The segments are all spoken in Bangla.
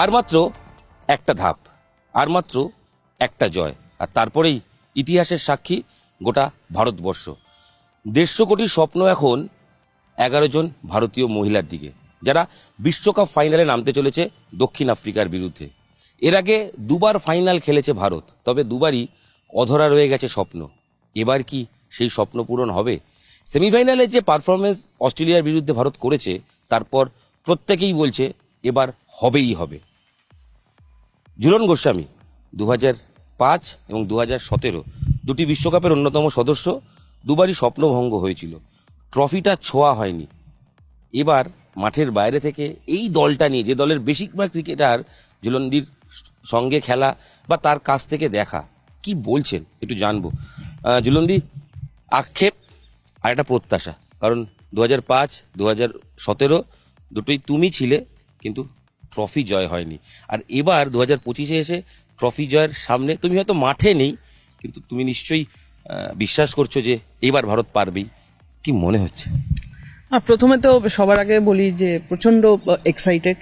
আর মাত্র একটা ধাপ, আর মাত্র একটা জয়, আর তারপরেই ইতিহাসের সাক্ষী গোটা ভারতবর্ষ। 150 কোটির স্বপ্ন এখন 11 জন ভারতীয় মহিলার দিকে, যারা বিশ্বকাপ ফাইনালে নামতে চলেছে দক্ষিণ আফ্রিকার বিরুদ্ধে। এর আগে দুবার ফাইনাল খেলেছে ভারত, তবে দুবারই অধরা রয়ে গেছে স্বপ্ন। এবার কি সেই স্বপ্ন পূরণ হবে? সেমিফাইনালে যে পারফরমেন্স অস্ট্রেলিয়ার বিরুদ্ধে ভারত করেছে, তারপর প্রত্যেকেই বলছে এবার হবেই হবে। ঝুলন গোস্বামী 2005 এবং 2017 দুটি বিশ্বকাপের অন্যতম সদস্য, দুবারই স্বপ্নভঙ্গ হয়েছিল, ট্রফিটা ছোঁয়া হয়নি। এবার মাঠের বাইরে থেকে এই দলটা নিয়ে, যে দলের বেশিরভাগ ক্রিকেটার ঝুলনদির সঙ্গে খেলা বা তার কাছ থেকে দেখা, কি বলছেন একটু জানবো। ঝুলনদি, আক্ষেপ আর একটা প্রত্যাশা, কারণ 2005, 2017 দুটোই তুমি ছিলে, কিন্তু ট্রফি জয় হয়নি। আর এবার 2025-এ এসে ট্রফি জয়ের সামনে তুমি হয়তো মাঠে নেই, কিন্তু তুমি নিশ্চয়ই বিশ্বাস করছো যে এবার ভারত পারবেই। কি মনে হচ্ছে? প্রথমে তো সবার আগে বলি যে প্রচন্ড এক্সাইটেড,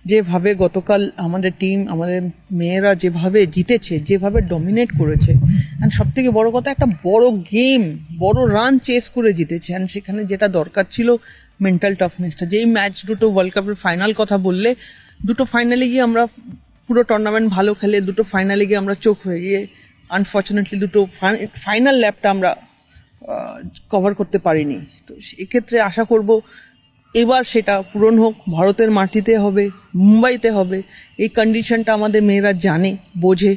যেভাবে গতকাল আমাদের টিম, আমাদের মেয়েরা যেভাবে জিতেছে, যেভাবে ডমিনেট করেছে, অ্যান্ড সব থেকে বড় কথা একটা বড় গেম, বড় রান চেস করে জিতেছে। অ্যান্ড সেখানে যেটা দরকার ছিল মেন্টাল টাফনেসটা, যেই ম্যাচ দুটো ওয়ার্ল্ড কাপের ফাইনাল কথা বললে, দুটো ফাইনালে গিয়ে আমরা পুরো টুর্নামেন্ট ভালো খেলে দুটো ফাইনালে গিয়ে আমরা চোখ হয়ে গিয়ে আনফর্চুনেটলি দুটো ফাইনাল ল্যাপটা আমরা কভার করতে পারিনি। তো এক্ষেত্রে আশা করব এবার সেটা পূরণ হোক, ভারতের মাটিতে হবে, মুম্বাইতে হবে। এই কন্ডিশনটা আমাদের মেয়েরা জানে, বোঝে।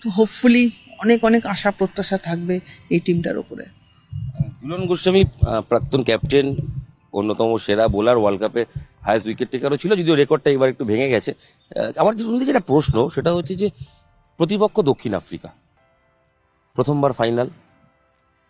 তো হোপফুলি অনেক অনেক আশা প্রত্যাশা থাকবে এই টিমটার উপরে। ঝুলন গোস্বামী প্রাক্তন ক্যাপ্টেন, অন্যতম সেরা বোলার, ওয়ার্ল্ড কাপে হায়েস্ট উইকেট টেকারও ছিল, যদিও রেকর্ডটা এবার একটু ভেঙে গেছে। আমার যেটা প্রশ্ন সেটা হচ্ছে যে প্রতিপক্ষ দক্ষিণ আফ্রিকা, প্রথমবার ফাইনাল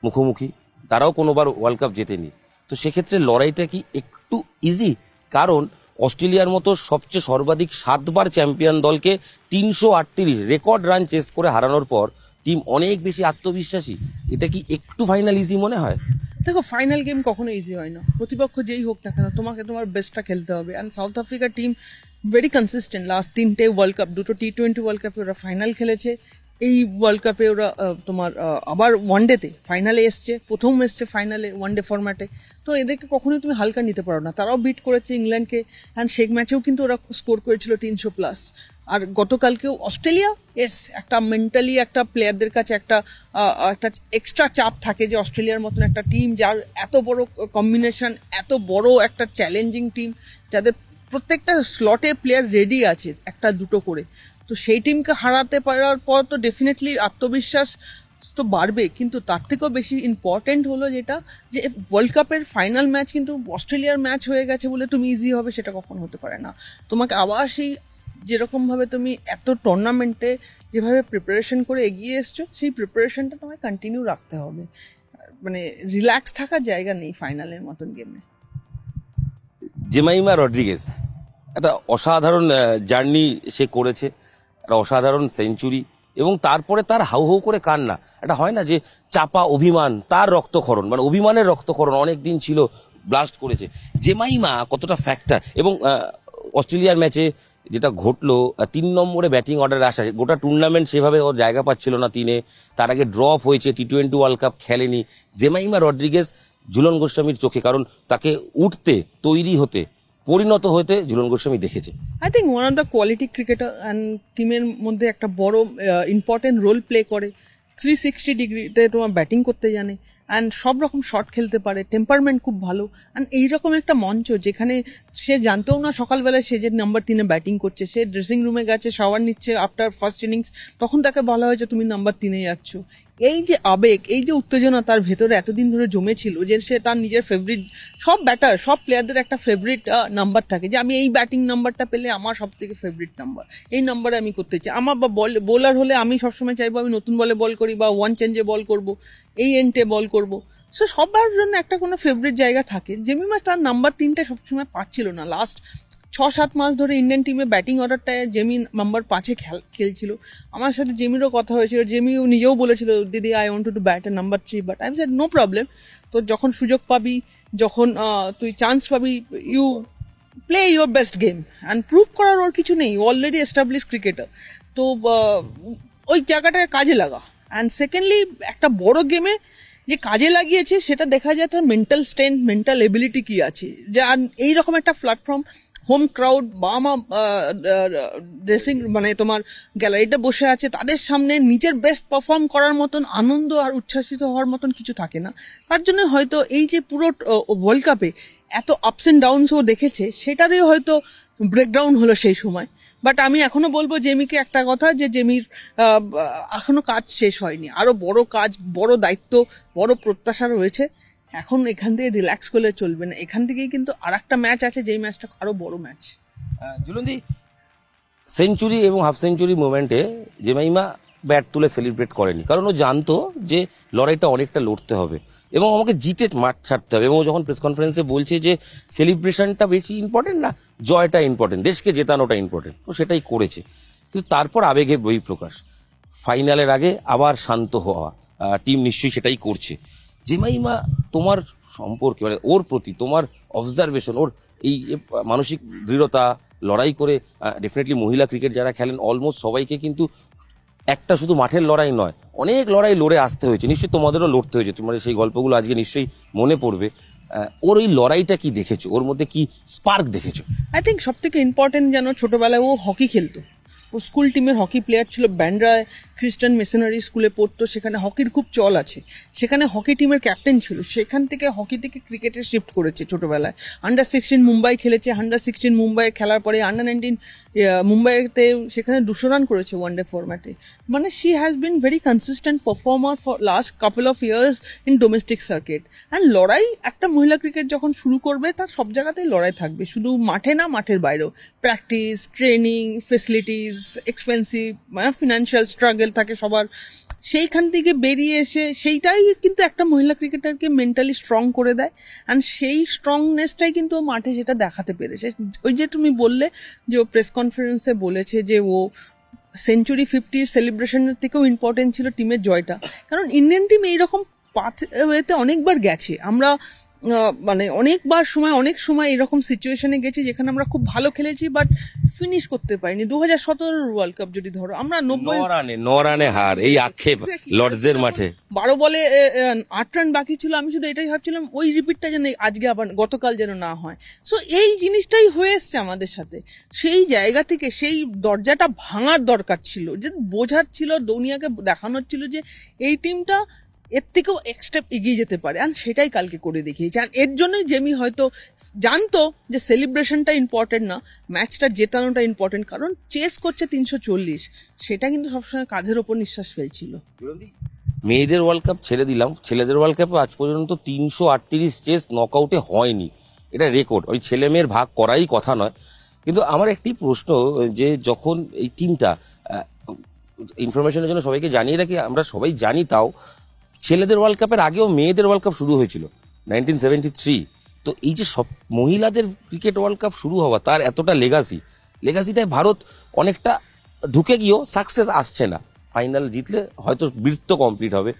মুখোমুখি, তারাও কোনোবার ওয়ার্ল্ড কাপ জেতেনি। তো সেক্ষেত্রে লড়াইটা কি একটু ইজি? কারণ অস্ট্রেলিয়ার মতো সবচেয়ে সর্বাধিক 7বার চ্যাম্পিয়ন দলকে 338 রেকর্ড রান চেস করে হারানোর পর টিম অনেক বেশি আত্মবিশ্বাসী। এটা কি একটু ফাইনাল ইজি মনে হয়? দেখো, ফাইনাল গেম কখনো ইজি হয় না, প্রতিপক্ষ যেই হোক না কেন তোমাকে তোমার বেস্টটা খেলতে হবে। অ্যান্ড সাউথ আফ্রিকার টিম ভেরি কনসিস্টেন্ট, লাস্ট 3টে ওয়ার্ল্ড কাপ, 2টো T20 ওয়ার্ল্ড কাপে ওরা ফাইনাল খেলেছে, এই ওয়ার্ল্ড কাপে ওরা তোমার আবার ওয়ানডেতে ফাইনালে এসছে, প্রথম এসছে ফাইনালে ওয়ানডে ফরম্যাটে। তো এদেরকে কখনোই তুমি হালকা নিতে পারো না। তারাও বিট করেছে ইংল্যান্ডকে, অ্যান্ড শেখ ম্যাচেও কিন্তু ওরা স্কোর করেছিল 300+। আর গতকালকেও অস্ট্রেলিয়া একটা মেন্টালি একটা প্লেয়ারদের কাছে একটা এক্সট্রা চাপ থাকে, যে অস্ট্রেলিয়ার মতন একটা টিম, যার এত বড় কম্বিনেশন, এত বড় একটা চ্যালেঞ্জিং টিম, যাদের প্রত্যেকটা স্লটে প্লেয়ার রেডি আছে একটা দুটো করে। তো সেই টিমকে হারাতে পারার পর তো ডেফিনেটলি আত্মবিশ্বাস তো বাড়বে, কিন্তু তার থেকেও বেশি ইম্পর্টেন্ট হলো যেটা, যে ওয়ার্ল্ড কাপের ফাইনাল ম্যাচ কিন্তু অস্ট্রেলিয়ার ম্যাচ হয়ে গেছে বলে তুমি ইজি হবে সেটা কখনো হতে পারে না। তোমাকে আবার সেই যেরকমভাবে তুমি এত টুর্নামেন্টে যেভাবে প্রিপারেশন করে এগিয়ে এসছো, সেই প্রিপারেশনটা তোমায় কন্টিনিউ রাখতে হবে। মানে রিল্যাক্স থাকার জায়গা নেই ফাইনালের মতন গেমে। জেমাইমা রড্রিগেজ একটা অসাধারণ জার্নি সে করেছে, একটা অসাধারণ সেঞ্চুরি, এবং তারপরে তার হাউ হাউ করে কান্না। একটা হয় না যে চাপা অভিমান, তার রক্তক্ষরণ, মানে অভিমানের রক্তক্ষরণ অনেক দিন ছিল, ব্লাস্ট করেছে। জেমাইমা কতটা ফ্যাক্টর, এবং অস্ট্রেলিয়ার ম্যাচে যেটা ঘটলো, 3 নম্বরে ব্যাটিং অর্ডারে আসা, গোটা টুর্নামেন্ট সেভাবে ওর জায়গা পাচ্ছিল না 3-এ, তার আগে ড্রপ হয়েছে, T20 ওয়ার্ল্ড কাপ খেলেনি। জেমাইমা রড্রিগেজ ঝুলন গোস্বামীর চোখে, কারণ তাকে উঠতে, তৈরি হতে, পরিণত হতে ঝুলন গোস্বামী দেখেছে। I think one of the quality cricketer, and টিমের মধ্যে একটা বড় ইম্পর্টেন্ট রোল প্লে করে। 360 ডিগ্রিতে তোমার ব্যাটিং করতে জানে, অ্যান্ড সব রকম শট খেলতে পারে, টেম্পারমেন্ট খুব ভালো। অ্যান্ড এইরকম একটা মঞ্চ যেখানে সে জানতেও না সকালবেলায় সে যে নাম্বার 3-এ ব্যাটিং করছে, সে ড্রেসিং রুমে গেছে, শাওয়ার নিচ্ছে আফটার ফার্স্ট ইনিংস, তখন তাকে বলা হয়েছে তুমি নাম্বার 3-এ যাচ্ছ। এই যে আবেগ, এই যে উত্তেজনা তার ভেতরে এতদিন ধরে জমেছিল, যে সে তার নিজের ফেভারিট, সব ব্যাটার, সব প্লেয়ারদের একটা ফেভারিট নাম্বার থাকে, যে আমি এই ব্যাটিং নাম্বারটা পেলে আমার সব থেকে ফেভারিট নাম্বার, এই নাম্বারে আমি করতে চাই। আমার বা বোলার হলে আমি সবসময় চাইবো আমি নতুন বলে বল করি, বা ওয়ান চেঞ্জে বল করব, এই এন্ডে বল করব। সো সবার জন্য একটা কোনো ফেভারিট জায়গা থাকে। জেমিমা তার নাম্বার 3টা সবসময় পাচ্ছিল না। লাস্ট 6-7 মাস ধরে ইন্ডিয়ান টিমে ব্যাটিং অর্ডারটায় জেমি নাম্বার 5-এ খেলছিল। আমার সাথে জেমিরও কথা হয়েছিল, জেমিও নিজেও বলেছিল দিদি I want to bat a number 3, but I said no problem. তো যখন সুযোগ পাবি, যখন তুই চান্স পাবি, you play your best game and prove করার ওর কিছু নেই, অলরেডি এস্টাবলিশ ক্রিকেটার। তো ওই জায়গাটাকে কাজে লাগা। অ্যান্ড সেকেন্ডলি একটা বড় গেমে যে কাজে লাগিয়েছে সেটা দেখা যায় তার মেন্টাল স্ট্রেংথ, মেন্টাল এবিলিটি কি আছে। যে এইরকম একটা প্ল্যাটফর্ম, হোম ক্রাউড, বাবা মা ড্রেসিং মানে তোমার গ্যালারিতে বসে আছে, তাদের সামনে নিজের বেস্ট পারফর্ম করার মতন আনন্দ আর উচ্ছ্বাসিত হওয়ার মতন কিছু থাকে না। তার জন্য হয়তো এই যে পুরো ওয়ার্ল্ড কাপে এত আপস অ্যান্ড ডাউনস ও দেখেছে, সেটারই হয়তো ব্রেকডাউন হলো সেই সময়। বাট আমি এখনো বলবো জেমিকে একটা কথা, যে জেমির এখনো কাজ শেষ হয়নি, আরো বড় কাজ, বড় দায়িত্ব, বড় প্রত্যাশা রয়েছে। এখন এখান থেকে রিল্যাক্স করলে চলবে না, এখান থেকেই কিন্তু আর একটা ম্যাচ আছে, যেই ম্যাচটা আরো বড় ম্যাচ। জুলন্দি, সেঞ্চুরি এবং হাফ সেঞ্চুরি মোমেন্টে জেমাইমা ব্যাট তুলে সেলিব্রেট করেনি, কারণ ও জানতো যে লড়াইটা অনেকটা লড়তে হবে এবং আমাকে জিতে মাঠ ছাড়তে হবে। এবং ও যখন প্রেস কনফারেন্সে বলছে যে সেলিব্রেশনটা বেশি ইম্পর্টেন্ট না, জয়টা ইম্পর্টেন্ট, দেশকে জেতানোটা ইম্পর্টেন্ট, ও সেটাই করেছে। কিন্তু তারপর আবেগে বহিঃপ্রকাশ, ফাইনালের আগে আবার শান্ত হওয়া, টিম নিশ্চয়ই সেটাই করছে। জেমাইমা তোমার সম্পর্কে মানে ওর প্রতি তোমার অবজারভেশন, ওর এই মানসিক দৃঢ়তা, লড়াই করে ডেফিনেটলি মহিলা ক্রিকেট যারা খেলেন অলমোস্ট সবাইকে কিন্তু একটা শুধু মাঠের লড়াই নয়, অনেক লড়াই লড়ে আসতে হয়েছে, নিশ্চয়ই তোমাদেরও লড়তে হয়েছে, তোমার সেই গল্পগুলো আজকে নিশ্চয়ই মনে পড়বে। ওর ওই লড়াইটা কি দেখেছো, ওর মধ্যে কি স্পার্ক দেখেছো? আই থিঙ্ক সব থেকে ইম্পর্টেন্ট, যেন ছোটবেলায় ও হকি খেলতো, ও স্কুল টিমের হকি প্লেয়ার ছিল, ব্যান্ড্রায় খ্রিস্টান মিশনারি স্কুলে পড়তো, সেখানে হকির খুব চল আছে, সেখানে হকি টিমের ক্যাপ্টেন ছিল, সেখান থেকে হকি থেকে ক্রিকেটে শিফট করেছে ছোটবেলায়। আন্ডার 16 মুম্বাই খেলেছে, আন্ডার 16 মুম্বাই খেলার পরে আন্ডার 19 মুম্বাইতে সেখানে 200 রান করেছে ওয়ানডে ফরম্যাটে। মানে she has been very consistent performer for last couple of years in domestic circuit. And লড়াই, একটা মহিলা ক্রিকেট যখন শুরু করবে তার সব জায়গাতেই লড়াই থাকবে, শুধু মাঠে না, মাঠের বাইরেও। প্র্যাকটিস, ট্রেনিং, ফেসিলিটিস, এক্সপেন্সিভ, মানে ফিনান্সিয়াল স্ট্রাগল থাকে সবার। সেইখান থেকে বেরিয়ে এসে সেইটাই কিন্তু একটা মহিলা ক্রিকেটারকে মেন্টালি স্ট্রং করে দেয়। অ্যান্ড সেই স্ট্রংনেসটাই কিন্তু ও মাঠে সেটা দেখাতে পেরেছে। ওই যে তুমি বললে যে ও প্রেস কনফারেন্সে বলেছে যে ও সেঞ্চুরি 50 সেলিব্রেশনের থেকেও ইম্পর্টেন্ট ছিল টিমের জয়টা, কারণ ইন্ডিয়ান টিম এইরকম পাথওয়েতে অনেকবার গেছে। আমরা মানে অনেক সময় এরকম সিচুয়েশনে গেছি যেখানে আমরা খুব ভালো খেলেছি বাট ফিনিশ করতে পারিনি। 2017 ওয়ার্ল্ড কাপ যদি ধরো, আমরা 9 রানে হার, এই আক্ষেপ লর্ডসের মাঠে, 12 বলে 8 রান বাকি ছিল। আমি শুধু এটাই ভাবছিলাম ওই রিপিটটা যেন আজকে আবার গতকাল যেন না হয়। সো এই জিনিসটাই হয়ে এসছে আমাদের সাথে। সেই জায়গা থেকে সেই দরজাটা ভাঙার দরকার ছিল, যে বোঝার ছিল, দুনিয়াকে দেখানোর ছিল যে এই টিমটা এর থেকেও এক স্টেপ এগিয়ে যেতে পারে। আর সেটাই কালকে করে দেখিয়েছে। আর এর জন্যই জেমি হয়তো জানতো যে সেলিব্রেশনটা ইম্পর্টেন্ট না, ম্যাচটা জেতানোটা ইম্পর্টেন্ট, কারণ চেস করছে 340, সেটা কিন্তু সবসময় কাঁধের ওপর নিঃশ্বাস ফেলছিল। মেয়েদের ওয়ার্ল্ড কাপ ছেড়ে দিলাম, ছেলেদের ওয়ার্ল্ড কাপে আজ পর্যন্ত 338 চেস নকআউটে হয়নি, এটা রেকর্ড। ওই ছেলে মেয়ের ভাগ করাই কথা নয়। কিন্তু আমার একটি প্রশ্ন, যে যখন এই টিমটা, ইনফরমেশনের জন্য সবাইকে জানিয়ে রাখি, আমরা সবাই জানি, তাও ছেলেদের ওয়ার্ল্ড কাপের আগেও মেয়েদের ওয়ার্ল্ড কাপ শুরু হয়েছিল 1973। তো এই যে সব মহিলাদের ক্রিকেট ওয়ার্ল্ড কাপ শুরু হওয়া, তার এতটা লেগাসিটায় ভারত অনেকটা ঢুকে গিয়েও সাকসেস আসছে না। ফাইনাল জিতলে হয়তো বৃত্ত কমপ্লিট হবে।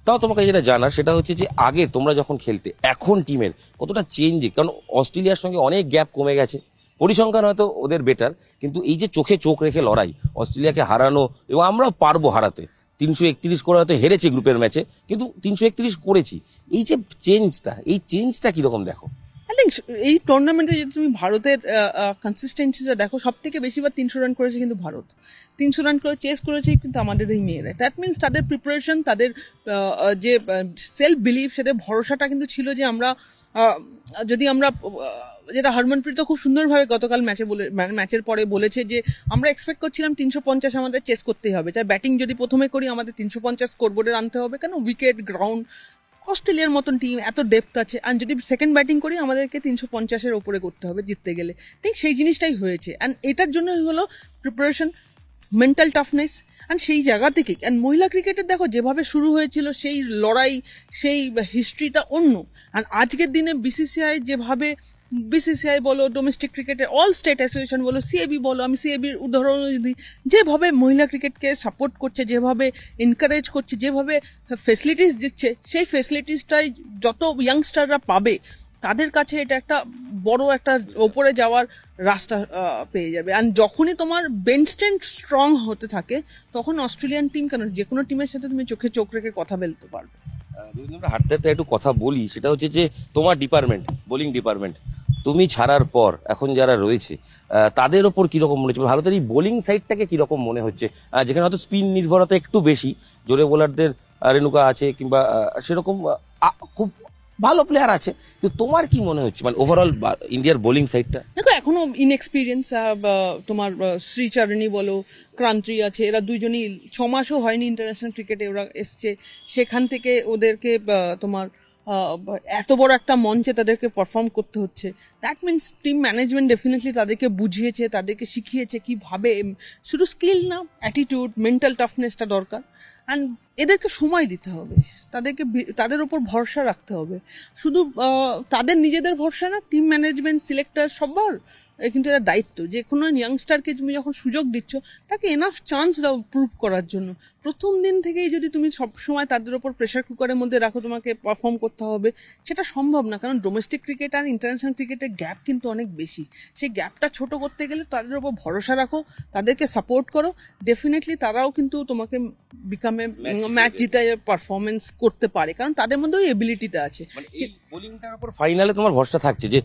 তাও তোমাকে যেটা জানার সেটা হচ্ছে যে আগে তোমরা যখন খেলতে, এখন টিমের কতটা চেঞ্জ, কারণ অস্ট্রেলিয়ার সঙ্গে অনেক গ্যাপ কমে গেছে, পরিসংখ্যান হয়তো ওদের বেটার, কিন্তু এই যে চোখে চোখ রেখে লড়াই, অস্ট্রেলিয়াকে হারানো, এবং আমরাও পারবো হারাতে, 331 করে হয়তো হেরেছি গ্রুপের ম্যাচে, কিন্তু 331 করেছি। এই যে চেঞ্জটা কিরকম দেখো? আই থিঙ্ক এই টুর্নামেন্টে যদি তুমি ভারতের কনসিস্টেন্সিটা দেখো, সব থেকে বেশিবার 300 রান করেছে কিন্তু ভারত, 300 রান করে চেস করেছে কিন্তু আমাদের এই মেয়েরা। দ্যাট মিনস তাদের প্রিপারেশন, তাদের যে সেলফ বিলিভ, সেটা ভরসাটা কিন্তু ছিল যে আমরা যদি আমরা, যেটা হরমনপ্রীত খুব সুন্দরভাবে গতকাল ম্যাচের পরে বলেছে, যে আমরা এক্সপেক্ট করছিলাম 350 আমাদের চেস করতেই হবে, চাই ব্যাটিং যদি প্রথমে করি আমাদের 350 স্কোরবোর্ডে আনতে হবে, কেন উইকেট, গ্রাউন্ড, অস্ট্রেলিয়ার মতন টিম এত ডেপথ আছে, আর যদি সেকেন্ড ব্যাটিং করি আমাদেরকে 350-এর ওপরে করতে হবে জিততে গেলে। ঠিক সেই জিনিসটাই হয়েছে। অ্যান্ড এটার জন্যই হলো প্রিপারেশন, মেন্টাল টাফনেস। অ্যান্ড সেই জায়গা থেকে, অ্যান্ড মহিলা ক্রিকেটের দেখো যেভাবে শুরু হয়েছিল, সেই লড়াই, সেই হিস্ট্রিটা অন্য। আর আজকের দিনে বিসিসিআই যেভাবে, বিসিসিআই বলো, ডোমেস্টিক ক্রিকেটের অল স্টেট অ্যাসোসিয়েশন বলো, সিএবি বলো, আমি সিএবির উদাহরণ দিই, যেভাবে মহিলা ক্রিকেটকে সাপোর্ট করছে, যেভাবে এনকারেজ করছে, যেভাবে ফেসিলিটিস দিচ্ছে, সেই ফেসিলিটিসটাই যত ইয়াংস্টাররা পাবে, তাদের কাছে এটা একটা বড় একটা ওপরে যাওয়ার রাস্তা পেয়ে যাবে। আর যখনই তোমার বেঞ্চ স্ট্রেংথ স্ট্রং হতে থাকে তখন অস্ট্রেলিয়ান টিম কেন যে কোনো টিমের সাথে তুমি চোখে চোখ রেখে কথা বলতে পারবে। যদি আমরা হাঁটতে হাঁটতে একটু কথা বলি, সেটা হচ্ছে যে তোমার ডিপার্টমেন্ট, বোলিং ডিপার্টমেন্ট, তুমি ছাড়ার পর এখন যারা রয়েছে তাদের ওপর কিরকম মনে হচ্ছে, ভারতের এই বোলিং সাইডটাকে কিরকম মনে হচ্ছে, যেখানে হয়তো স্পিন নির্ভরতা একটু বেশি, জোরে বোলারদের রেণুকা আছে কিংবা সেরকম খুব ভালো প্লেয়ার আছে, কিন্তু তোমার কি মনে হচ্ছে মানে ওভারঅল ইন্ডিয়ার বোলিং সাইডটা? দেখো এখনো ইনএক্সপিরিয়েন্স, তোমার শ্রীচরণী বলো, ক্রান্তি আছে, এরা দুইজনই 6 মাসও হয়নি ইন্টারন্যাশনাল ক্রিকেটে ওরা এসছে, সেখান থেকে ওদেরকে তোমার এত বড় একটা মঞ্চে তাদেরকে পারফর্ম করতে হচ্ছে। That means team management definitely তাদেরকে বুঝিয়েছে, তাদেরকে শিখিয়েছে কিভাবে, শুধু স্কিল না, অ্যাটিটিউড, মেন্টাল টাফনেসটা দরকার। অ্যান্ড এদেরকে সময় দিতে হবে, তাদের উপর ভরসা রাখতে হবে, শুধু তাদের নিজেদের ভরসা না, টিম ম্যানেজমেন্ট, সিলেক্টর সবার কিন্তু এটা দায়িত্ব। যে কোনো ইয়াংস্টারকে তুমি যখন সুযোগ দিচ্ছ তাকে এনাফ চান্স দাও প্রুভ করার জন্য। প্রথম দিন থেকেই যদি তুমি সবসময় তাদের উপর প্রেশার কুকারের মধ্যে রাখো তোমাকে পারফর্ম করতে হবে, সেটা সম্ভব না। কারণ ডোমেস্টিক ক্রিকেট আর ইন্টারন্যাশনাল ক্রিকেটের গ্যাপ কিন্তু অনেক বেশি। সেই গ্যাপটা ছোট করতে গেলে তাদের উপর ভরসা রাখো, তাদেরকে সাপোর্ট করো, ডেফিনেটলি তারাও কিন্তু তোমাকে বিকামে ম্যাচ জিতে পারফরমেন্স করতে পারে, কারণ তাদের মধ্যে ওই এবিলিটিটা আছে। বোলিংটার উপর ফাইনালে তোমার ভরসা থাকছে যে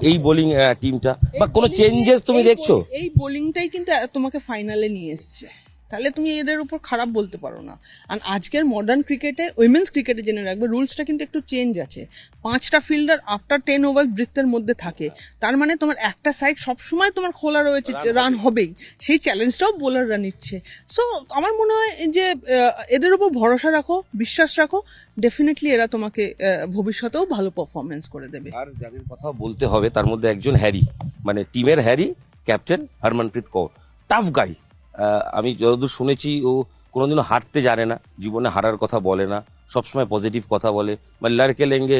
এই বোলিং টিমটা বা কোনো চেঞ্জেস তুমি দেখছো? এই বোলিংটাই কিন্তু তোমাকে ফাইনালে নিয়ে এসছে, তাহলে তুমি এদের উপর খারাপ বলতে পারো না। আর আজকের মডার্ন ক্রিকেটে, উইমেন্স ক্রিকেটে জেনে রাখবে রুলসটা কিন্তু একটু চেঞ্জ আছে। 5টা ফিল্ডার আফটার 10 ওভার বৃত্তের মধ্যে থাকে, তার মানে তোমার একটা সাইড সবসময় তোমার খোলা রয়েছে, রান হবেই, সেই চ্যালেঞ্জটাও বোলাররা নিচ্ছে। সো আমার মনে হয় যে এদের উপর ভরসা রাখো, বিশ্বাস রাখো, ডেফিনেটলি এরা তোমাকে ভবিষ্যতেও ভালো পারফরমেন্স করে দেবে। আর যাদের কথা বলতে হবে তার মধ্যে একজন হ্যারি, মানে টিমের Harry, captain Harmanpreet Kaur, tough guy. আমি যতদূর শুনেছি ও কোনোদিনও হারতে জানে না, জীবনে হারার কথা বলে না, সবসময় পজিটিভ কথা বলে, মানে লড়কে লেঙ্গে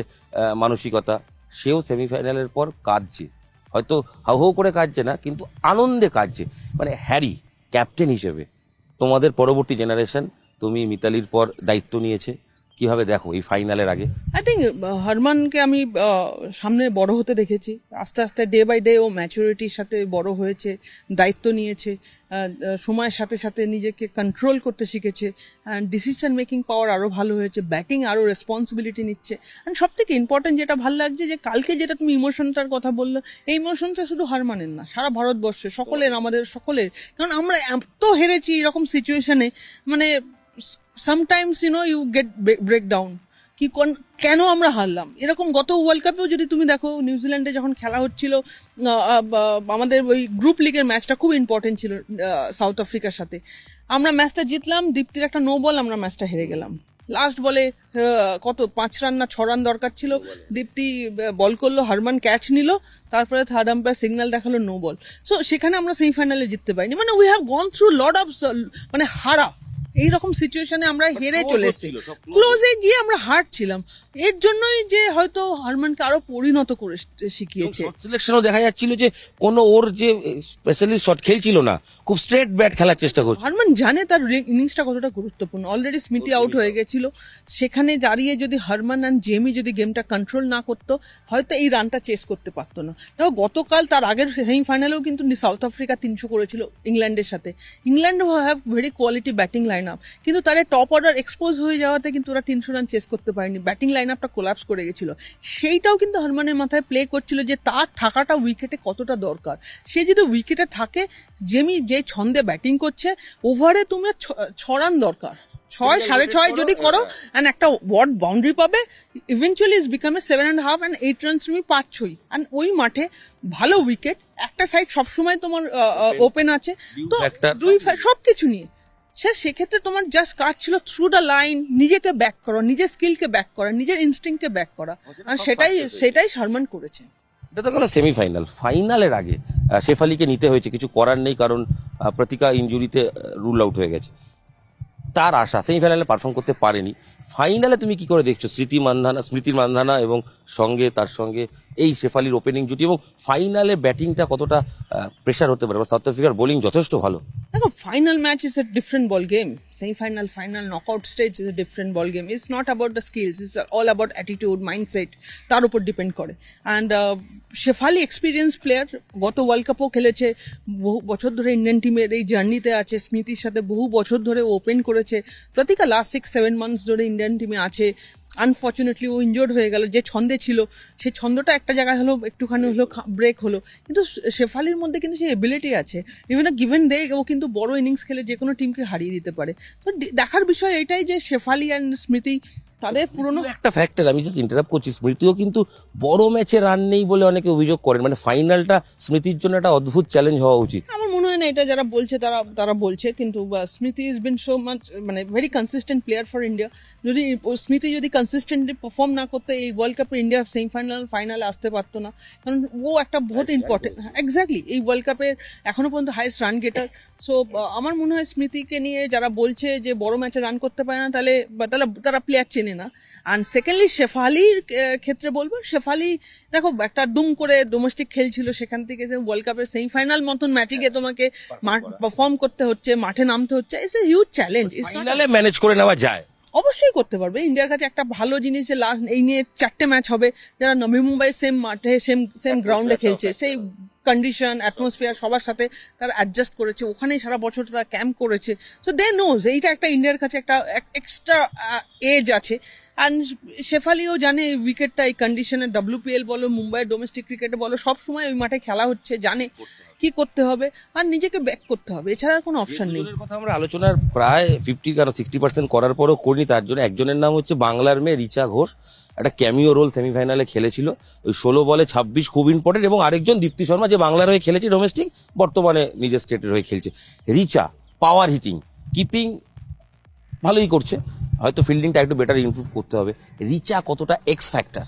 মানসিকতা। সেও সেমিফাইনালের পর কাঁদছে, হয়তো হাউ হাউ করে কাঁদছে না, কিন্তু আনন্দে কাঁদছে। মানে হ্যারি ক্যাপ্টেন হিসেবে তোমাদের পরবর্তী জেনারেশন, তুমি মিতালির পর দায়িত্ব নিয়েছে, কিভাবে দেখো এই ফাইনালের আগে? আই থিঙ্ক হরমানকে আমি সামনে বড় হতে দেখেছি, আস্তে আস্তে ডে বাই ডে ও ম্যাচুরিটির সাথে বড় হয়েছে, দায়িত্ব নিয়েছে, সময়ের সাথে সাথে নিজেকে কন্ট্রোল করতে শিখেছে, অ্যান্ড ডিসিশন মেকিং পাওয়ার আরও ভালো হয়েছে, ব্যাটিং আরও রেসপন্সিবিলিটি নিচ্ছে। অ্যান্ড সব থেকে ইম্পর্টেন্ট যেটা ভালো লাগছে যে কালকে যেটা তুমি ইমোশনটার কথা বললো, এই ইমোশনটা শুধু হারমানের না, সারা ভারতবর্ষে সকলের, আমাদের সকলের। কারণ আমরা এত হেরেছি এরকম সিচুয়েশনে, মানে sometimes you get break down, কি কেন আমরা হারলাম। এরকম গত ওয়ার্ল্ড কাপেও যদি তুমি দেখো, নিউজিল্যান্ডে যখন খেলা হচ্ছিল, আমাদের ওই গ্রুপ লিগের ম্যাচটা খুব ইম্পর্টেন্ট ছিল সাউথ আফ্রিকার সাথে, আমরা ম্যাচটা জিতলাম, দীপ্তির একটা নো বল আমরা ম্যাচটা হেরে গেলাম। লাস্ট বলে কত 5 রান না 6 রান দরকার ছিল, দীপ্তি বল করলো, হরমান ক্যাচ নিল, তারপরে থার্ড আম্পায়ার সিগন্যাল দেখালো নো বল। সো সেখানে আমরা সেমিফাইনালে জিততে পারিনি। মানে we have gone through lot of, মানে হারা, এইরকম সিচুয়েশনে আমরা হেরে চলে এসেছি, ক্লোজে গিয়ে আমরা হারছিলাম। এর জন্যই যে হয়তো হারমানকে আরো পরিণত করে শিখিয়েছে। সিলেকশনও দেখা যাচ্ছিল যে কোনো ওর যে স্পেশালিস্ট শট খেলছিল না, খুব স্ট্রেট ব্যাট খেলার চেষ্টা করছে। হারমান জানে তার ইনিংসটা কতটা গুরুত্বপূর্ণ। অলরেডি স্মৃতি আউট হয়ে গেছিল, সেখানে দাঁড়িয়ে যদি হারমান অ্যান্ড জেমি যদি গেমটা কন্ট্রোল না করতো, হয়তো এই রানটা চেস করতে পারতো না। দেখো গতকাল তার আগের সেমিফাইনালেও কিন্তু সাউথ আফ্রিকা 300 করেছিল ইংল্যান্ডের সাথে। England have very quality batting line up, কিন্তু তারা টপ অর্ডার এক্সপোজ হয়ে যাওয়াতে কিন্তু ওরা 300 রান চেস করতে পারেনি, ব্যাটিং লাইন আপটা কোলাপস করে গেছিল। সেইটাও কিন্তু হারমানের মাথায় প্লে করছিল যে তার থাকাটা উইকেটে কতটা দরকার। সে যদি উইকেটে থাকে, জেমি যে ছন্দে ব্যাটিং করছে, ওভারে তুমি 6 রান দরকার, 6 6.5 যদি করো অ্যান্ড একটা ওয়ার্ড বাউন্ডারি পাবে, eventually is become 7.5 and 8 runs তুমি পাচ্ছই। অ্যান্ড ওই মাঠে ভালো উইকেট, একটা সাইড সবসময় তোমার ওপেন আছে, তো দুই সবকিছু নিয়ে সেক্ষেত্রে তোমার জাস্ট কাজ ছিল থ্রু দ্য লাইন নিজেকে ব্যাক করা, নিজের স্কিলকে ব্যাক করা, নিজের ইনস্টিংক্টকে ব্যাক করা, আর সেটাই শারমান করেছে। এটা তো গেল সেমিফাইনাল। ফাইনালের আগে শেফালিকে নিতে হয়েছে, কিছু করার নেই, কারণ প্রতিকা ইনজুরিতে রুল আউট হয়ে গেছে। তার আশা সেমিফাইনালে পারফর্ম করতে পারেনি, ফাইনালে তুমি কি করে দেখছো স্মৃতির মান্ধানা এবং তার সঙ্গে এই শেফালির ওপেনিং জুটি, এবং ফাইনালে ব্যাটিংটা কতটা প্রেশার হতে পারে? সাউথ আফ্রিকার বোলিং যথেষ্ট ভালো। দেখো final match is a different ball game. Semi-final, final, knockout stage is a different ball game. It's not about the skills. It's all about attitude, mindset. তার উপর ডিপেন্ড করে। অ্যান্ড শেফালি এক্সপিরিয়েন্স প্লেয়ার, গত ওয়ার্ল্ড কাপও খেলেছে, বহু বছর ধরে ইন্ডিয়ান টিমের এই জার্নিতে আছে, স্মৃতির সাথে বহু বছর ধরে ওপেন করেছে, প্রতিকা লাস্ট 6-7 মান্থস ধরে ইন্ডিয়ান টিমে আছে। আনফর্চুনেটলি ও ইনজোর্ড হয়ে গেল, যে ছন্দে ছিল সেই ছন্দটা একটা জায়গায় হলো একটুখানি হলো ব্রেক হলো, কিন্তু শেফালির মধ্যে কিন্তু সেই এবিলিটি আছে, ইভেন গিভেন ডে ও কিন্তু বড় ইনিংস খেলে যে কোনো টিমকে হারিয়ে দিতে পারে। তো দেখার বিষয় এটাই যে শেফালি অ্যান্ড স্মৃতি তাদের পুরনো একটা ফ্যাক্টর, আমি জাস্ট ইন্টারাপ্ট করছি, স্মৃতিও কিন্তু বড় ম্যাচে রান নেই বলে অনেকে অভিযোগ করেন, মানে ফাইনালটা স্মৃতির জন্য একটা অদ্ভুত চ্যালেঞ্জ হওয়া উচিত। আমার মনে হয় না এটা যারা বলছে তারা বলছে, কিন্তু স্মৃতি ইজ বিন সো মাচ মানে very consistent player for India. যদি স্মৃতি যদি কনসিস্টেন্টলি পারফর্ম না করতে এই ওয়ার্ল্ড কাপে ইন্ডিয়া সেমিফাইনাল ফাইনালে আসতে পারতো না, কারণ ও একটা বহুত ইম্পর্টেন্ট, এক্স্যাক্টলি এই ওয়ার্ল্ড কাপের এখনো পর্যন্ত হাইয়েস্ট রান গেটার। সো আমার মনে হয় স্মৃতিকে নিয়ে যারা বলছে যে বড় ম্যাচে রান করতে পারে না, তাহলে তারা প্লেয়ার চেনে না। অ্যান্ড সেকেন্ডলি শেফালির ক্ষেত্রে বলবো, শেফালি দেখো একটা দুম করে ডোমেস্টিক খেলছিল, সেখান থেকে যে ওয়ার্ল্ড কাপের সেমিফাইনাল মতন ম্যাচে গিয়ে তোমাকে পারফর্ম করতে হচ্ছে, মাঠে নামতে হচ্ছে, ইটস এ হিউজ চ্যালেঞ্জ। ফাইনালে ম্যানেজ করে নেওয়া যায়, অবশ্যই করতে পারবে। ইন্ডিয়ার কাছে একটা ভালো জিনিস যে লাস্ট এই নিয়ে 4টে ম্যাচ হবে, যারা নবী মুম্বাই সেম মাঠে সেম গ্রাউন্ডে খেলছে, সেই কন্ডিশন অ্যাটমসফিয়ার সবার সাথে তারা অ্যাডজাস্ট করেছে, ওখানেই সারা বছর তারা ক্যাম্প করেছে। সো দে নোজ এইটা একটা ইন্ডিয়ার কাছে একটা এক্সট্রা এজ আছে। অ্যান্ড শেফালিও জানে এই উইকেটটা এই কন্ডিশনে, WPL বলো, মুম্বাইয়ের ডোমেস্টিক ক্রিকেটে বলো, সবসময় ওই মাঠে খেলা হচ্ছে, জানে কি করতে হবে আর নিজেকে ব্যাক করতে হবে, এছাড়া কোনো অপশন নেই। কথা আমরা আলোচনার প্রায় 60% করার পরও করিনি, তার জন্য একজনের নাম হচ্ছে বাংলার মেয়ে রিচা ঘোষ, একটা ক্যামিও রোল সেমিফাইনালে খেলেছিল, ওই 16 বলে 26 খুব ইম্পর্টেন্ট, এবং আরেকজন দীপ্তি শর্মা যে বাংলার হয়ে খেলেছে ডোমেস্টিক, বর্তমানে নিজের স্টেটের হয়ে খেলছে। রিচা পাওয়ার হিটিং, কিপিং ভালোই করছে, হয়তো ফিল্ডিংটা একটু বেটার ইমপ্রুভ করতে হবে। রিচা কতটা এক্স ফ্যাক্টর?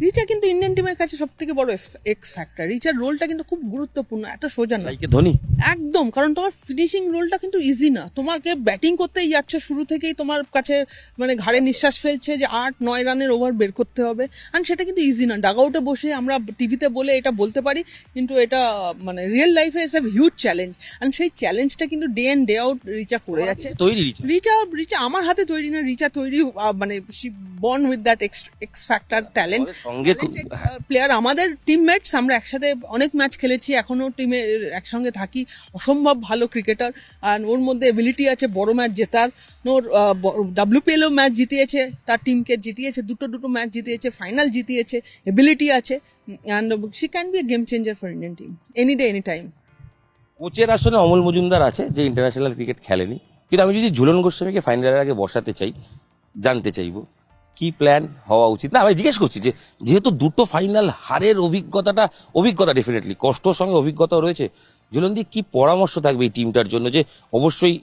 রিচা কিন্তু ইন্ডিয়ান টিমের কাছে সব থেকে বড় এক্স ফ্যাক্টর। রিচার রোলটা কিন্তু খুব গুরুত্বপূর্ণ, এত সোজা না ধোনি একদম, কারণ তোমার ফিনিশিং রোলটা কিন্তু ইজি না। তোমাকে ব্যাটিং করতেই যাচ্ছ, শুরু থেকেই তোমার কাছে মানে ঘাড়ে নিঃশ্বাস ফেলছে যে 8-9 রানের ওভার বের করতে হবে, আর সেটা কিন্তু ইজি না। ডাগ আউটে বসে আমরা টিভিতে বলে এটা বলতে পারি, কিন্তু এটা মানে রিয়েল লাইফে ইজ এ হিউজ চ্যালেঞ্জ, আর সেই চ্যালেঞ্জটা কিন্তু day in day out Richa করে যাচ্ছে। তৈরি রিচা আমার হাতে তৈরি না, রিচা তৈরি মানে born with that x factor talent player. আমাদের টিমমেটস, আমরা একসাথে অনেক ম্যাচ খেলেছি, এখনো টিমে একসঙ্গে থাকি, অসম্ভব ভালো ক্রিকেটার, আর ওর মধ্যে এবিলিটি আছে বড় ম্যাচ জেতার। ওর WPL ম্যাচ জিতিয়েছে, তার টিমকে জিতিয়েছে, দুটো ম্যাচ জিতিয়েছে, ফাইনাল জিতিয়েছে, এবিলিটি আছে, and she can B A game changer for Indian team any day any time. কোচের আসলে অমল মজুমদার আছে, যে ইন্টারন্যাশনাল ক্রিকেট খেলেনি, কিন্তু আমি যদি ঝুলন গোস্বামীকে ফাইনালের আগে বসাতে চাই, জানতে চাইবো কি প্ল্যান হওয়া উচিত। না আমি জিজ্ঞেস করছি যে যেহেতু দুটো ফাইনাল হারের অভিজ্ঞতা ডেফিনেটলি কষ্টর সঙ্গে অভিজ্ঞতা রয়েছে, ঝুলনদি কি পরামর্শ থাকবে এই টিমটার জন্য? যে অবশ্যই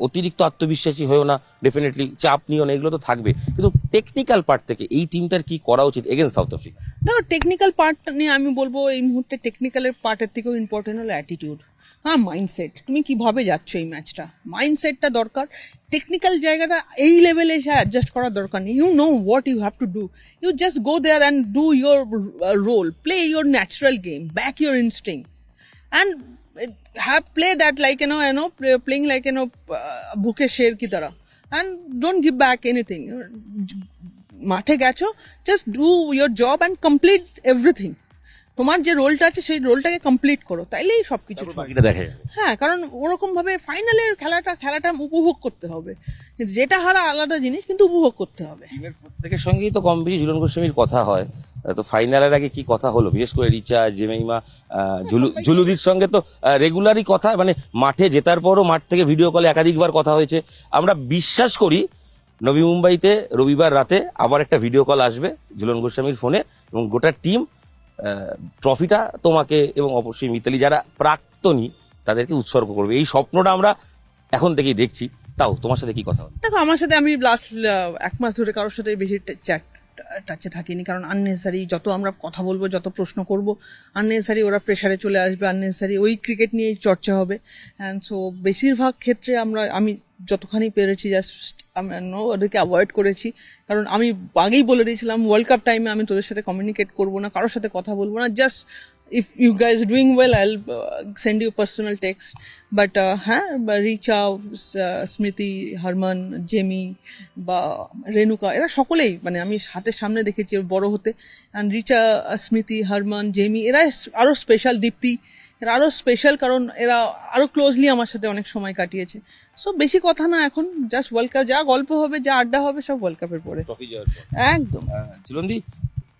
অতিরিক্ত আত্মবিশ্বাসী হয়েও না, ডেফিনেটলি চাপ নিও না, এগুলো তো থাকবে, কিন্তু টেকনিক্যাল পার্ট থেকে এই টিমটার কি করা উচিত এগেইনস্ট সাউথ আফ্রিকা? দেখো, টেকনিক্যাল পার্ট নিয়ে আমি বলবো এই মুহূর্তে টেকনিক্যালের পার্টের থেকেও ইম্পর্টেন্ট হলো অ্যাটিটিউড। হ্যাঁ, মাইন্ডসেট, তুমি কিভাবে যাচ্ছ এই ম্যাচটা, মাইন্ডসেটটা দরকার। টেকনিক্যাল জায়গাটা এই লেভেলে এসে অ্যাডজাস্ট করার দরকার নেই। You know what you have to do, you just go there and do your role, play your natural game, back your instinct, and have play that like playing like bhuke sher ki tarah, and don't give back anything. মাঠে গেছো, just do your job and complete everything. তোমার যে রোলটা আছে সেই রোলটাকে কমপ্লিট করো, তাইলেই সবকিছু দেখে। হ্যাঁ, কারণ ওরকম ভাবে ফাইনালের খেলাটা উপভোগ করতে হবে, যেটা হারা আলাদা জিনিস, কিন্তু উপভোগ করতে হবে। টিমের প্রত্যেকের সঙ্গেই তো কম বেশি ঝুলন গোস্বামীর কথা হয়, তো ফাইনালের আগে কি কথা হলো? বিশেষ করে রিচা, জেমাইমা, ঝুলুদির সঙ্গে তো রেগুলারই কথা, মানে মাঠে জেতার পরও মাঠ থেকে ভিডিও কলে একাধিকবার কথা হয়েছে। আমরা বিশ্বাস করি নবী মুম্বাইতে রবিবার রাতে আবার একটা ভিডিও কল আসবে ঝুলন গোস্বামীর ফোনে, এবং গোটা টিম ট্রফিটা তোমাকে এবং অবশ্যই মিতালি যারা প্রাক্তনী তাদেরকে উৎসর্গ করবে। এই স্বপ্নটা আমরা এখন থেকেই দেখছি। তাও তোমার সাথে কি কথা হলো? দেখো, আমার সাথে আমি লাস্ট 1 মাস ধরে কারোর সাথে বেশি টাচে থাকিনি, কারণ আননেসারি যত আমরা কথা বলবো, যত প্রশ্ন করব, আননেসারি ওরা প্রেশারে চলে আসবে, আননেসারি ওই ক্রিকেট নিয়েই চর্চা হবে। অ্যান্ড সো বেশিরভাগ ক্ষেত্রে আমি যতখানি পেরেছি জাস্ট ওদেরকে অ্যাভয়েড করেছি, কারণ আমি আগেই বলে দিয়েছিলাম ওয়ার্ল্ড কাপ টাইমে আমি তোদের সাথে কমিউনিকেট করবো না, কারোর সাথে কথা বলবো না, just if you guys doing well, I'll send you a personal text. But Richa, স্মৃতি, হারমান, জেমি বা রেণুকা, এরা সকলেই মানে আমি হাতের সামনে দেখেছি ওর বড় হতে। অ্যান্ড রিচা, স্মৃতি, হারমান, জেমি এরা আরো স্পেশাল, দীপ্তি এরা আরো স্পেশাল, কারণ এরা আরো ক্লোজলি আমার সাথে অনেক সময় কাটিয়েছে। সো বেশি কথা না, এখন জাস্ট ওয়ার্ল্ড কাপ, যা গল্প হবে, যা আড্ডা হবে, সব ওয়ার্ল্ড কাপের পরে। একদম। চিলন্দি,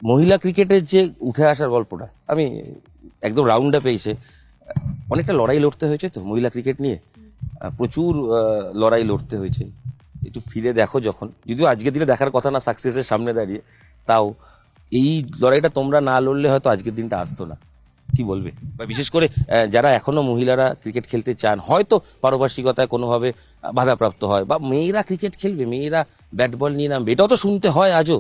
মহিলা ক্রিকেটের যে উঠে আসার গল্পটা, আমি একদম রাউন্ড আপে এসে অনেকটা লড়াই লড়তে হয়েছে তো মহিলা ক্রিকেট নিয়ে, প্রচুর লড়াই লড়তে হয়েছে। একটু ফিরে দেখো, যখন যদিও আজকের দিনে দেখার কথা না সাকসেসের সামনে দাঁড়িয়ে, তাও এই লড়াইটা তোমরা না লড়লে হয়তো আজকের দিনটা আসতো না। কি বলবে? বা বিশেষ করে যারা এখনো মহিলারা ক্রিকেট খেলতে চান, হয়তো পারিপার্শ্বিকতায় কোনোভাবে বাধাপ্রাপ্ত হয়, বা মেয়েরা ক্রিকেট খেলবে, মেয়েরা ব্যাট বল নিয়ে নামবে, এটাও তো শুনতে হয় আজও।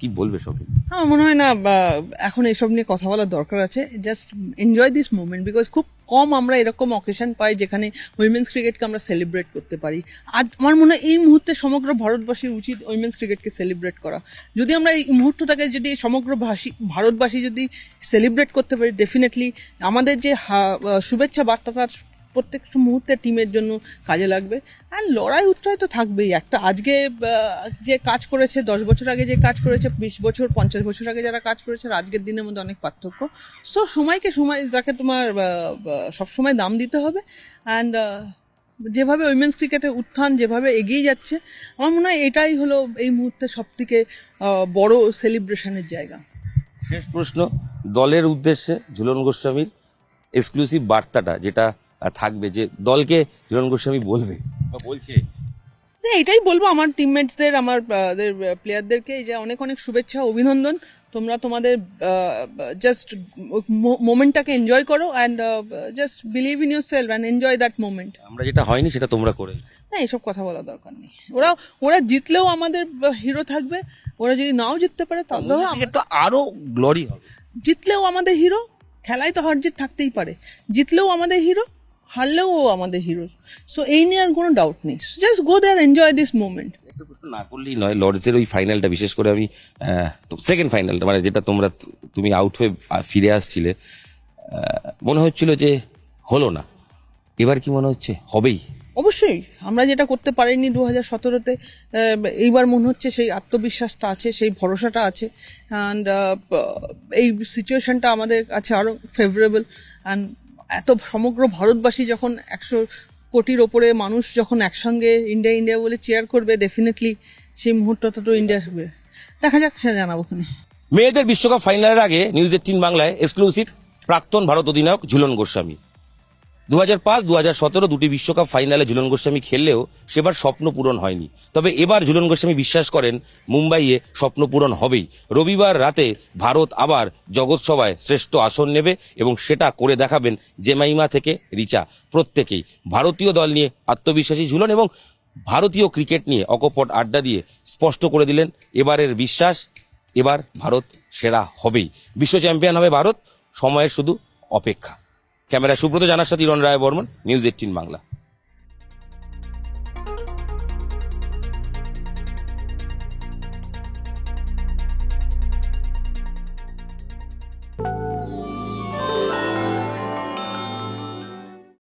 কি বলবে সবই? আমার মনে হয় না এখন এসব নিয়ে কথা বলার দরকার আছে। Just enjoy this moment, because খুব কম আমরা এরকম অকেশন পাই যেখানে উইমেন্স ক্রিকেটকে আমরা সেলিব্রেট করতে পারি। আজ আমার মনে হয় এই মুহূর্তে সমগ্র ভারতবাসীর উচিত উইমেন্স ক্রিকেটকে সেলিব্রেট করা। যদি আমরা এই মুহূর্তটাকে যদি সমগ্র ভারতবাসী যদি সেলিব্রেট করতে পারি, ডেফিনেটলি আমাদের যে শুভেচ্ছা বার্তা তার প্রত্যেক মুহূর্তে টিমের জন্য কাজে লাগবে। আর লড়াই উত্তরায় তো থাকবেই। একটা আজকে যে কাজ করেছে, 10 বছর আগে যে কাজ করেছে, 20 বছর 50 বছর আগে যারা কাজ করেছে, আর আজকের দিনের মধ্যে অনেক পার্থক্য। সো সময়কে সময়, যাকে তোমার সবসময় দাম দিতে হবে। অ্যান্ড যেভাবে উইমেন্স ক্রিকেটের উত্থান যেভাবে এগিয়ে যাচ্ছে, আমার মনে হয় এটাই হলো এই মুহূর্তে সবথেকে বড় সেলিব্রেশনের জায়গা। শেষ প্রশ্ন, দলের উদ্দেশ্যে ঝুলন গোস্বামীর এক্সক্লুসিভ বার্তাটা যেটা থাকবে, যে দলকে ঝুলন গোস্বামী বলবে বা বলছে। এটাই বলবো আমার টিমমেটসদের, আমার প্লেয়ারদেরকে, যে অনেক অনেক শুভেচ্ছা, অভিনন্দন। তোমরা তোমাদের জাস্ট মোমেন্টটাকে এনজয় করো, and just believe in your self and enjoy that moment. আমরা যেটা হয়নি সেটা তোমরা করে। না, এসব কথা বলা দরকার নেই। ওরা জিতলেও আমাদের হিরো থাকবে, ওরা যদি নাও জিততে পারে তাহলেও তো আরো গ্লোরি হবে। জিতলেও আমাদের হিরো। খেলায় তো হার জিত থাকতেই পারে, জিতলেও আমাদের হিরো, হারলেও আমাদের হিরো। সো এই নিয়ে আর কোনো ডাউট নেই। Just go there, enjoy this moment. একটা প্রশ্ন না করলেই নয়, লর্ডসের ওই ফাইনালটা, বিশেষ করে আমি সেকেন্ড ফাইনালটা, মানে যেটা তুমি আউট হয়ে ফিরে আসছিলে, মনে হচ্ছিল যে হলো না, এবার কি মনে হচ্ছে হবেই? অবশ্যই আমরা যেটা করতে পারিনি 2017-তে, এইবার মনে হচ্ছে সেই আত্মবিশ্বাসটা আছে, সেই ভরসাটা আছে। অ্যান্ড এই সিচুয়েশনটা আমাদের কাছে আরো ফেভারেবল। অ্যান্ড এত সমগ্র ভারতবাসী যখন 100 কোটির ওপরে মানুষ যখন একসঙ্গে ইন্ডিয়া ইন্ডিয়া বলে চেয়ার করবে, ডেফিনেটলি সেই মুহূর্তটা তো ইন্ডিয়া আসবে। দেখা যাক, সেটা জানাবো ওখানে। মেয়েদের বিশ্বকাপ ফাইনালের আগে নিউজ 18 বাংলায় এক্সক্লুসিভ প্রাক্তন ভারত অধিনায়ক ঝুলন গোস্বামী। 2005, 2017 দুটি বিশ্বকাপ ফাইনালে ঝুলন গোস্বামী খেললেও সেবার স্বপ্ন পূরণ হয়নি। তবে এবার ঝুলন গোস্বামী বিশ্বাস করেন মুম্বাইয়ে স্বপ্ন পূরণ হবেই। রবিবার রাতে ভারত আবার জগৎ সভায় শ্রেষ্ঠ আসন নেবে এবং সেটা করে দেখাবেন জেমাইমা থেকে রিচা। প্রত্যেকেই ভারতীয় দল নিয়ে আত্মবিশ্বাসী ঝুলন এবং ভারতীয় ক্রিকেট নিয়ে অকপট আড্ডা দিয়ে স্পষ্ট করে দিলেন এবারের বিশ্বাস, এবার ভারত সেরা হবেই, বিশ্ব চ্যাম্পিয়ন হবে ভারত, সময়ের শুধু অপেক্ষা। ক্যামেরা সুব্রত জানার সাথে ইরণ রায় বর্মন, নিউজ 18 বাংলা।